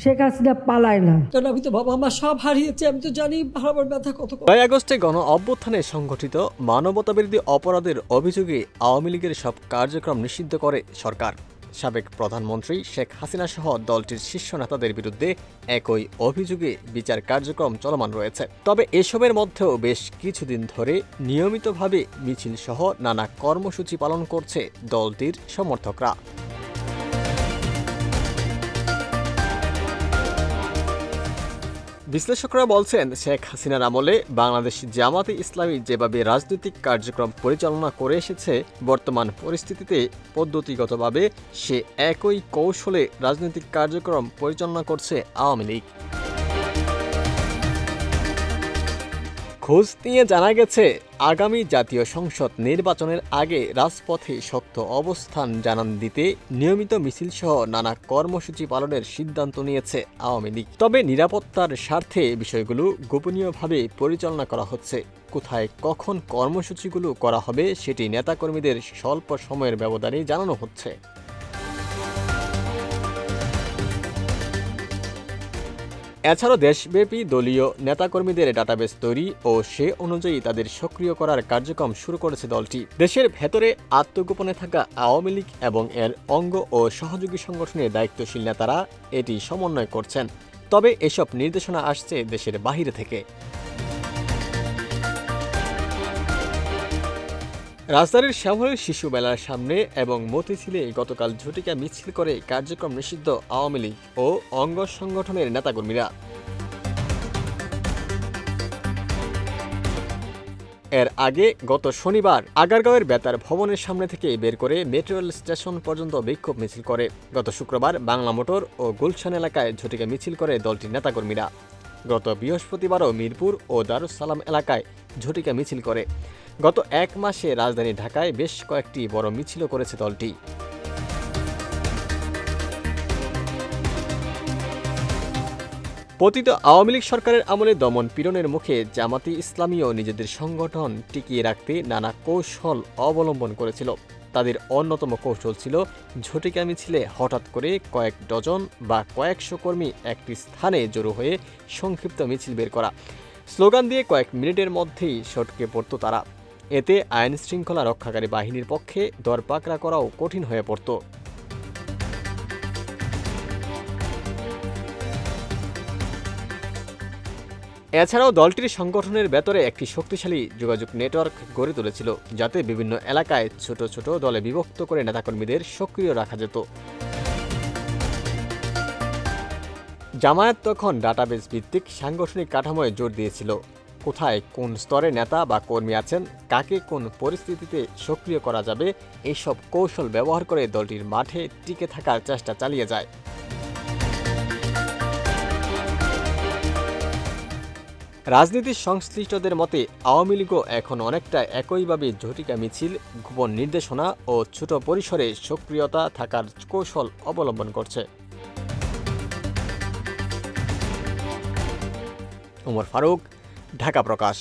শেখ হাসিনা পালায় না। কারণ আমি তো বাবা মা সব হারিয়েছি, আমি তো জানি হারাবার ব্যথা কত। 9 আগস্টে গণ অভ্যুত্থানে সংঘটিত মানবতাবিরোধী অপরাধের অভিযোগে আওয়ামী লীগের সব কার্যক্রম নিষিদ্ধ করে সরকার। সাবেক প্রধানমন্ত্রী শেখ হাসিনা সহ দলটির শীর্ষ নেতাদের বিরুদ্ধে একই অভিযোগে বিচার কার্যক্রম চলমান রয়েছে। তবে এসবের মধ্যেও বেশ কিছুদিন ধরে নিয়মিতভাবে মিছিল সহ নানা কর্মসূচি পালন করছে দলটির সমর্থকরা। বিশ্লেষকরা বলছেন, শেখ হাসিনার আমলে বাংলাদেশ জামাতে ইসলামী যেভাবে রাজনৈতিক কার্যক্রম পরিচালনা করে এসেছে, বর্তমান পরিস্থিতিতে পদ্ধতিগতভাবে সে একই কৌশলে রাজনৈতিক কার্যক্রম পরিচালনা করছে আওয়ামী লীগ। খোঁজ নিয়ে জানা গেছে, আগামী জাতীয় সংসদ নির্বাচনের আগে রাজপথে শক্ত অবস্থান জানান দিতে নিয়মিত মিছিল সহ নানা কর্মসূচি পালনের সিদ্ধান্ত নিয়েছে আওয়ামী লীগ। তবে নিরাপত্তার স্বার্থে বিষয়গুলো গোপনীয়ভাবে পরিচালনা করা হচ্ছে। কোথায় কখন কর্মসূচিগুলো করা হবে সেটি নেতাকর্মীদের স্বল্প সময়ের ব্যবধানে জানানো হচ্ছে। এছাড়াও দেশব্যাপী দলীয় নেতাকর্মীদের ডাটাবেস তৈরি ও সে অনুযায়ী তাদের সক্রিয় করার কার্যক্রম শুরু করেছে দলটি। দেশের ভেতরে আত্মগোপনে থাকা আওয়ামী লীগ এবং এর অঙ্গ ও সহযোগী সংগঠনের দায়িত্বশীল নেতারা এটি সমন্বয় করছেন। তবে এসব নির্দেশনা আসছে দেশের বাহিরে থেকে। রাজধানীর শ্যামলী শিশু মেলার সামনে এবং মতিঝিলে গতকাল ঝটিকা মিছিল করে কার্যক্রম নিষিদ্ধ আওয়ামী লীগ ও অঙ্গ সংগঠনের নেতাকর্মীরা। এর আগে গত শনিবার আগারগাঁওয়ের বেতার ভবনের সামনে থেকে বের করে মেট্রো রেল স্টেশন পর্যন্ত বিক্ষোভ মিছিল করে। গত শুক্রবার বাংলা মোটর ও গুলশান এলাকায় ঝটিকা মিছিল করে দলটির নেতাকর্মীরা। গত বৃহস্পতিবারও মিরপুর ও দারুস সালাম এলাকায় ঝটিকা মিছিল করে। গত এক মাসে রাজধানী ঢাকায় বেশ কয়েকটি বড় মিছিল করেছে দলটি। পতিত আওয়ামী লীগ সরকারের আমলে দমন পীড়নের মুখে জামাতে ইসলামীও নিজেদের সংগঠন টিকিয়ে রাখতে নানা কৌশল অবলম্বন করেছিল। তাদের অন্যতম কৌশল ছিল ঝটিকা মিছিলে হঠাৎ করে কয়েক ডজন বা কয়েকশো কর্মী একটি স্থানে জড়ো হয়ে সংক্ষিপ্ত মিছিল বের করা। স্লোগান দিয়ে কয়েক মিনিটের মধ্যেই সটকে পড়ত তারা। এতে আইন শৃঙ্খলা রক্ষাকারী বাহিনীর পক্ষে দরপাকড়া করাও কঠিন হয়ে পড়ত। এছাড়াও দলটির সংগঠনের ভেতরে একটি শক্তিশালী যোগাযোগ নেটওয়ার্ক গড়ে তুলেছিল, যাতে বিভিন্ন এলাকায় ছোট ছোট দলে বিভক্ত করে নেতাকর্মীদের সক্রিয় রাখা যেত। জামায়াত তখন ডাটাবেস ভিত্তিক সাংগঠনিক কাঠামোয় জোর দিয়েছিল। কোথায় কোন স্তরে নেতা বা কর্মী আছেন, কাকে কোন পরিস্থিতিতে সক্রিয় করা যাবে, এইসব কৌশল ব্যবহার করে দলটির মাঠে টিকে থাকার চেষ্টা চালিয়ে যায়। রাজনীতির সংশ্লিষ্টদের মতে আওয়ামী লীগও এখন অনেকটা একইভাবে ঝটিকা মিছিল, গোপন নির্দেশনা ও ছোট পরিসরে সক্রিয়তা থাকার কৌশল অবলম্বন করছে। ওমর ফারুক, ঢাকা প্রকাশ।